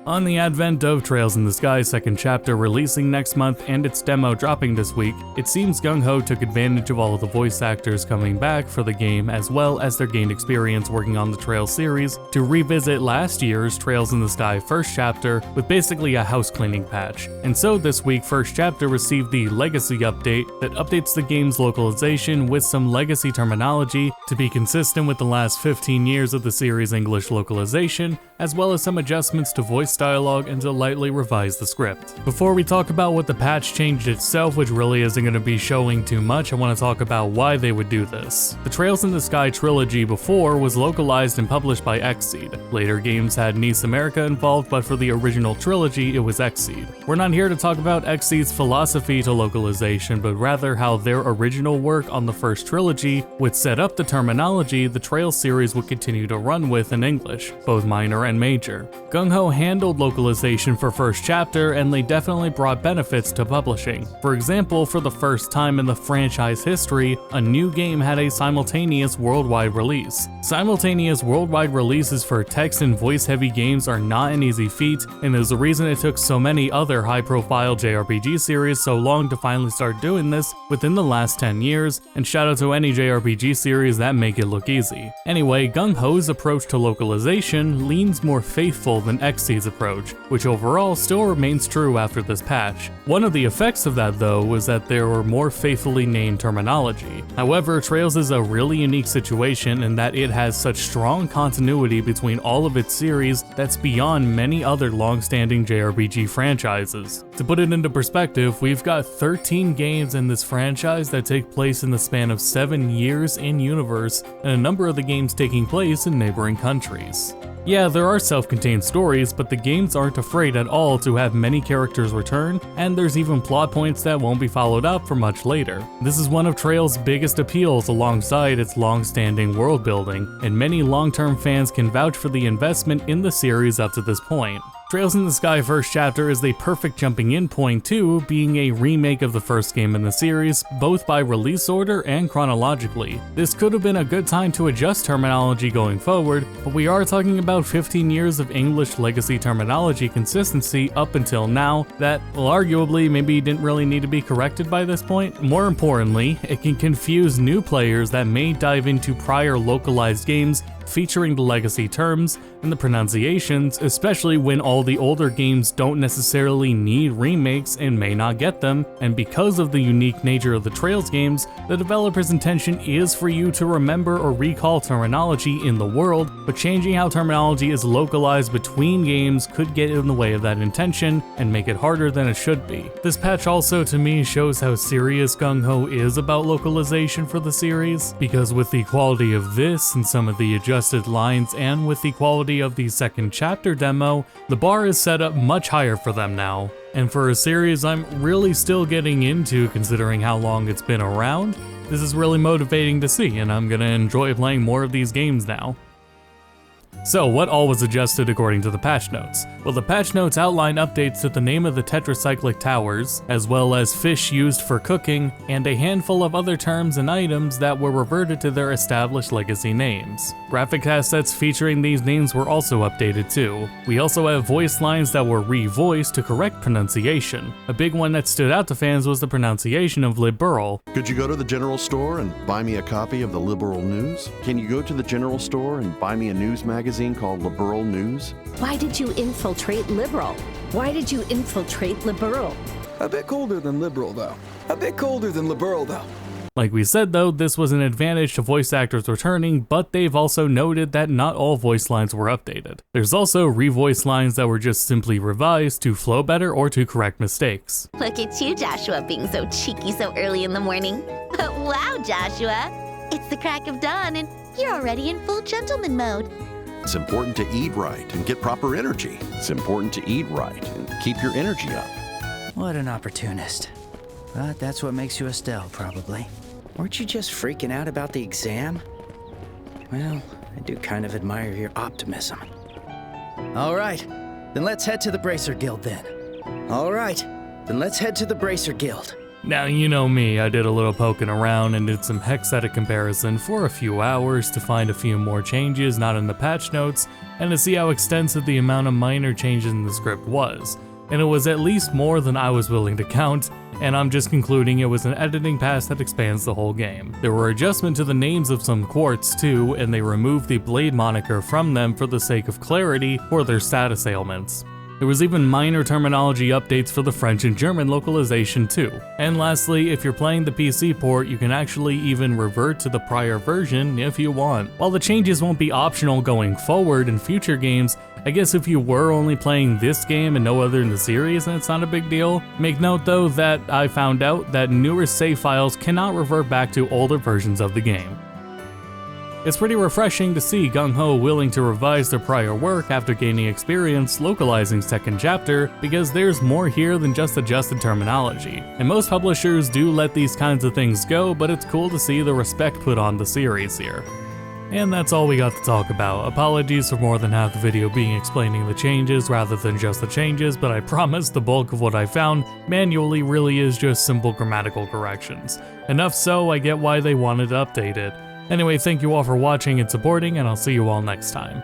On the advent of Trails in the Sky second chapter releasing next month and its demo dropping this week, it seems Gungho took advantage of all of the voice actors coming back for the game as well as their gained experience working on the Trails series to revisit last year's Trails in the Sky first chapter with basically a house cleaning patch. And so this week first chapter received the Legacy update that updates the game's localization with some legacy terminology to be consistent with the last 15 years of the series' English localization, as well as some adjustments to voice dialogue and to lightly revise the script. Before we talk about what the patch changed itself, which really isn't going to be showing too much, I want to talk about why they would do this. The Trails in the Sky trilogy before was localized and published by Xseed. Later games had NIS America involved, but for the original trilogy it was Xseed. We're not here to talk about Xseed's philosophy to localization, but rather how their original work on the first trilogy would set up the terminology the Trails series would continue to run with in English, both minor and major. Gungho handled localization for first chapter, and they definitely brought benefits to publishing. For example, for the first time in the franchise history, a new game had a simultaneous worldwide release. Simultaneous worldwide releases for text and voice-heavy games are not an easy feat, and there's a reason it took so many other high-profile JRPG series so long to finally start doing this within the last 10 years, and shout out to any JRPG series that make it look easy. Anyway, Gungho's approach to localization leans more faithful than Xseed's approach, which overall still remains true after this patch. One of the effects of that though was that there were more faithfully named terminology. However, Trails is a really unique situation in that it has such strong continuity between all of its series that's beyond many other long-standing JRPG franchises. To put it into perspective, we've got 13 games in this franchise that take place in the span of 7 years in universe, and a number of the games taking place in neighboring countries. Yeah, there are self-contained stories, but the games aren't afraid at all to have many characters return, and there's even plot points that won't be followed up for much later. This is one of Trails' biggest appeals alongside its long-standing world building, and many long-term fans can vouch for the investment in the series up to this point. Trails in the Sky first chapter is the perfect jumping in point too, being a remake of the first game in the series, both by release order and chronologically. This could have been a good time to adjust terminology going forward, but we are talking about 15 years of English legacy terminology consistency up until now that, well, arguably maybe didn't really need to be corrected by this point. More importantly, it can confuse new players that may dive into prior localized games featuring the legacy terms and the pronunciations, especially when all the older games don't necessarily need remakes and may not get them, and because of the unique nature of the Trails games, the developer's intention is for you to remember or recall terminology in the world, but changing how terminology is localized between games could get in the way of that intention and make it harder than it should be. This patch also to me shows how serious Gungho is about localization for the series, because with the quality of this and some of the adjustments lines and with the quality of the second chapter demo, the bar is set up much higher for them now. And for a series I'm really still getting into considering how long it's been around, this is really motivating to see, and I'm gonna enjoy playing more of these games now. So what all was adjusted according to the patch notes? Well, the patch notes outline updates to the name of the tetracyclic towers, as well as fish used for cooking, and a handful of other terms and items that were reverted to their established legacy names. Graphic assets featuring these names were also updated too. We also have voice lines that were re-voiced to correct pronunciation. A big one that stood out to fans was the pronunciation of liberal. Could you go to the general store and buy me a copy of the Liberal News? Can you go to the general store and buy me a news magazine called Liberal News? Why did you infiltrate liberal? Why did you infiltrate liberal? A bit colder than liberal, though. A bit colder than liberal, though. Like we said though, this was an advantage to voice actors returning, but they've also noted that not all voice lines were updated. There's also re-voice lines that were just simply revised to flow better or to correct mistakes. Look at you, Joshua, being so cheeky so early in the morning. Wow, Joshua! It's the crack of dawn and you're already in full gentleman mode. It's important to eat right and get proper energy. It's important to eat right and keep your energy up. What an opportunist. But that's what makes you Estelle, probably. Weren't you just freaking out about the exam? Well, I do kind of admire your optimism. All right, then let's head to the Bracer Guild then. All right, then let's head to the Bracer Guild. Now, you know me, I did a little poking around and did some hex edit comparison for a few hours to find a few more changes not in the patch notes, and to see how extensive the amount of minor changes in the script was. And it was at least more than I was willing to count, and I'm just concluding it was an editing pass that expands the whole game. There were adjustments to the names of some quartz too, and they removed the Blade moniker from them for the sake of clarity for their status ailments. There was even minor terminology updates for the French and German localization too. And lastly, if you're playing the PC port, you can actually even revert to the prior version if you want. While the changes won't be optional going forward in future games, I guess if you were only playing this game and no other in the series, then it's not a big deal. Make note though that I found out that newer save files cannot revert back to older versions of the game. It's pretty refreshing to see Gungho willing to revise their prior work after gaining experience localizing second chapter, because there's more here than just adjusted terminology. And most publishers do let these kinds of things go, but it's cool to see the respect put on the series here. And that's all we got to talk about. Apologies for more than half the video being explaining the changes rather than just the changes, but I promise the bulk of what I found manually really is just simple grammatical corrections. Enough so I get why they wanted to update it. Anyway, thank you all for watching and supporting, and I'll see you all next time.